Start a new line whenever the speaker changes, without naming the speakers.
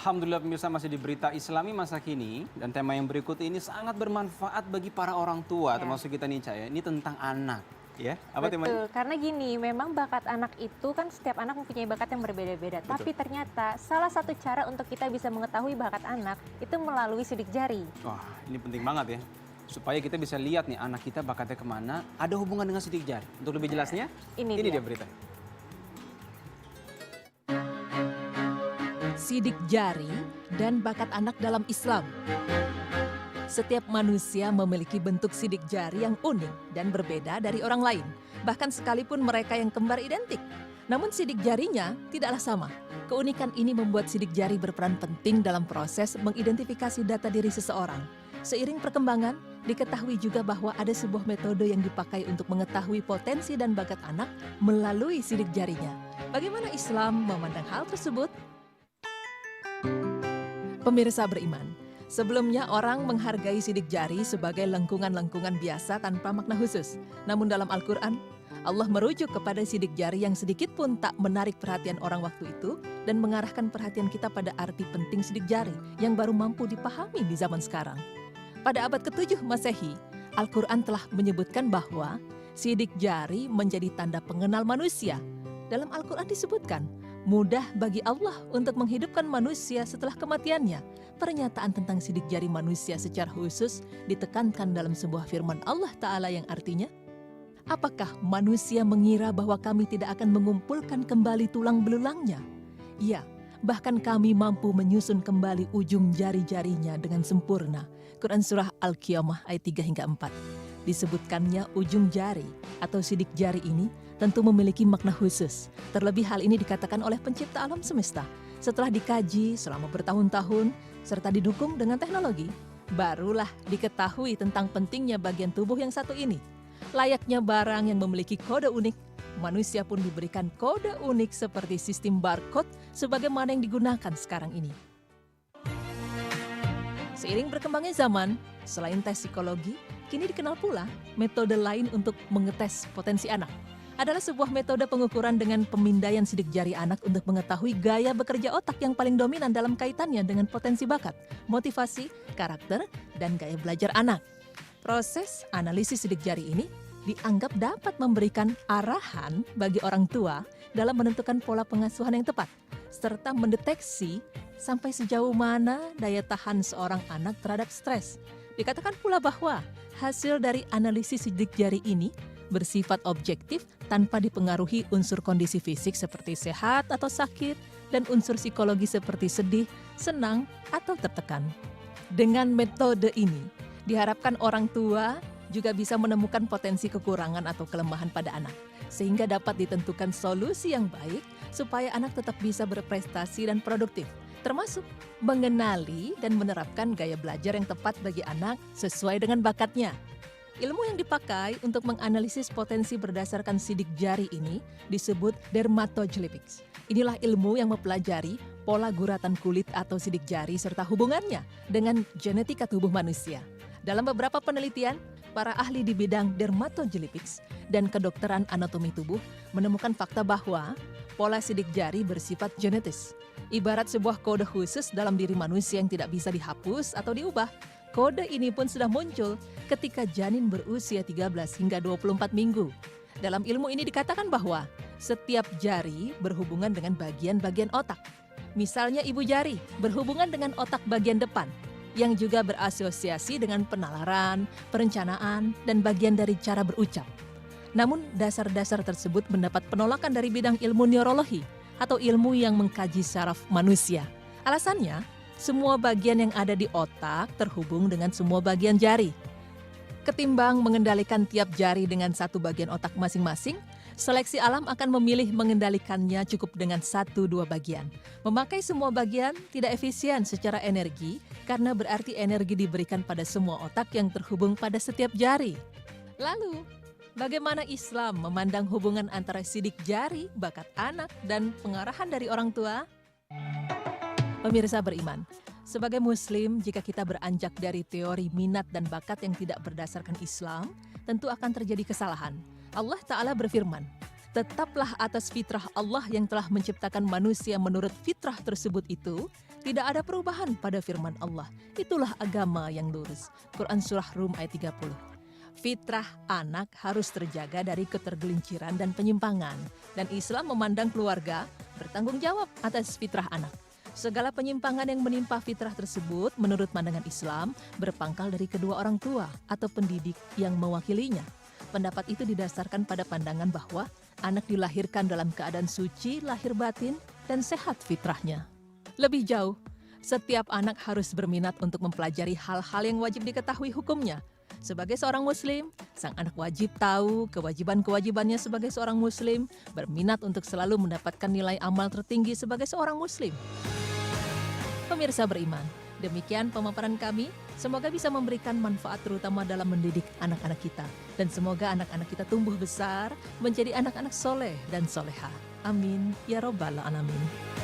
Alhamdulillah pemirsa masih di Berita Islami Masa Kini. Dan tema yang berikut ini sangat bermanfaat bagi para orang tua, termasuk kita nih Caya. Ini tentang anak. Ya, apa temanya?
Betul, karena gini, memang bakat anak itu kan setiap anak mempunyai bakat yang berbeda-beda. Tapi ternyata salah satu cara untuk kita bisa mengetahui bakat anak itu melalui sidik jari.
Wah, ini penting banget ya. Supaya kita bisa lihat nih anak kita bakatnya kemana, ada hubungan dengan sidik jari. Untuk lebih jelasnya, ini dia berita.
Sidik jari dan bakat anak dalam Islam. Setiap manusia memiliki bentuk sidik jari yang unik dan berbeda dari orang lain, bahkan sekalipun mereka yang kembar identik. Namun sidik jarinya tidaklah sama. Keunikan ini membuat sidik jari berperan penting dalam proses mengidentifikasi data diri seseorang. Seiring perkembangan, diketahui juga bahwa ada sebuah metode yang dipakai untuk mengetahui potensi dan bakat anak melalui sidik jarinya. Bagaimana Islam memandang hal tersebut? Pemirsa beriman, sebelumnya orang menghargai sidik jari sebagai lengkungan-lengkungan biasa tanpa makna khusus. Namun dalam Al-Quran, Allah merujuk kepada sidik jari yang sedikit pun tak menarik perhatian orang waktu itu dan mengarahkan perhatian kita pada arti penting sidik jari yang baru mampu dipahami di zaman sekarang. Pada abad ke-7 Masehi, Al-Quran telah menyebutkan bahwa sidik jari menjadi tanda pengenal manusia. Dalam Al-Quran disebutkan, mudah bagi Allah untuk menghidupkan manusia setelah kematiannya. Pernyataan tentang sidik jari manusia secara khusus ditekankan dalam sebuah firman Allah Ta'ala yang artinya, apakah manusia mengira bahwa kami tidak akan mengumpulkan kembali tulang belulangnya? Ya, bahkan kami mampu menyusun kembali ujung jari-jarinya dengan sempurna. Quran Surah Al-Qiyamah ayat 3 hingga 4. Disebutkannya ujung jari atau sidik jari ini tentu memiliki makna khusus. Terlebih hal ini dikatakan oleh pencipta alam semesta. Setelah dikaji selama bertahun-tahun serta didukung dengan teknologi, barulah diketahui tentang pentingnya bagian tubuh yang satu ini. Layaknya barang yang memiliki kode unik, manusia pun diberikan kode unik seperti sistem barcode sebagaimana yang digunakan sekarang ini. Seiring berkembangnya zaman, selain tes psikologi, kini dikenal pula metode lain untuk mengetes potensi anak. Adalah sebuah metode pengukuran dengan pemindaian sidik jari anak untuk mengetahui gaya bekerja otak yang paling dominan dalam kaitannya dengan potensi bakat, motivasi, karakter, dan gaya belajar anak. Proses analisis sidik jari ini dianggap dapat memberikan arahan bagi orang tua dalam menentukan pola pengasuhan yang tepat, serta mendeteksi sampai sejauh mana daya tahan seorang anak terhadap stres. Dikatakan pula bahwa hasil dari analisis sidik jari ini bersifat objektif tanpa dipengaruhi unsur kondisi fisik seperti sehat atau sakit dan unsur psikologi seperti sedih, senang, atau tertekan. Dengan metode ini, diharapkan orang tua juga bisa menemukan potensi kekurangan atau kelemahan pada anak, sehingga dapat ditentukan solusi yang baik supaya anak tetap bisa berprestasi dan produktif, termasuk mengenali dan menerapkan gaya belajar yang tepat bagi anak sesuai dengan bakatnya. Ilmu yang dipakai untuk menganalisis potensi berdasarkan sidik jari ini disebut dermatoglyphics. Inilah ilmu yang mempelajari pola guratan kulit atau sidik jari serta hubungannya dengan genetika tubuh manusia. Dalam beberapa penelitian, para ahli di bidang dermatoglyphics dan kedokteran anatomi tubuh menemukan fakta bahwa pola sidik jari bersifat genetis. Ibarat sebuah kode khusus dalam diri manusia yang tidak bisa dihapus atau diubah. Kode ini pun sudah muncul ketika janin berusia 13 hingga 24 minggu. Dalam ilmu ini dikatakan bahwa setiap jari berhubungan dengan bagian-bagian otak. Misalnya ibu jari berhubungan dengan otak bagian depan, yang juga berasosiasi dengan penalaran, perencanaan, dan bagian dari cara berucap. Namun dasar-dasar tersebut mendapat penolakan dari bidang ilmu neurologi atau ilmu yang mengkaji saraf manusia. Alasannya, semua bagian yang ada di otak terhubung dengan semua bagian jari. Ketimbang mengendalikan tiap jari dengan satu bagian otak masing-masing, seleksi alam akan memilih mengendalikannya cukup dengan 1-2 bagian. Memakai semua bagian tidak efisien secara energi karena berarti energi diberikan pada semua otak yang terhubung pada setiap jari. Lalu, bagaimana Islam memandang hubungan antara sidik jari, bakat anak, dan pengarahan dari orang tua? Pemirsa beriman, sebagai Muslim, jika kita beranjak dari teori minat dan bakat yang tidak berdasarkan Islam, tentu akan terjadi kesalahan. Allah Ta'ala berfirman, Tetaplah atas fitrah Allah yang telah menciptakan manusia menurut fitrah tersebut itu, tidak ada perubahan pada firman Allah. Itulah agama yang lurus. Quran Surah Rum ayat 30. Fitrah anak harus terjaga dari ketergelinciran dan penyimpangan. Dan Islam memandang keluarga bertanggung jawab atas fitrah anak. Segala penyimpangan yang menimpa fitrah tersebut menurut pandangan Islam berpangkal dari kedua orang tua atau pendidik yang mewakilinya. Pendapat itu didasarkan pada pandangan bahwa anak dilahirkan dalam keadaan suci, lahir batin, dan sehat fitrahnya. Lebih jauh, setiap anak harus berminat untuk mempelajari hal-hal yang wajib diketahui hukumnya. Sebagai seorang muslim, sang anak wajib tahu kewajiban-kewajibannya sebagai seorang muslim, berminat untuk selalu mendapatkan nilai amal tertinggi sebagai seorang muslim. Pemirsa beriman, demikian pemaparan kami. Semoga bisa memberikan manfaat terutama dalam mendidik anak-anak kita. Dan semoga anak-anak kita tumbuh besar menjadi anak-anak soleh dan soleha. Amin. Ya Rabbal Alamin.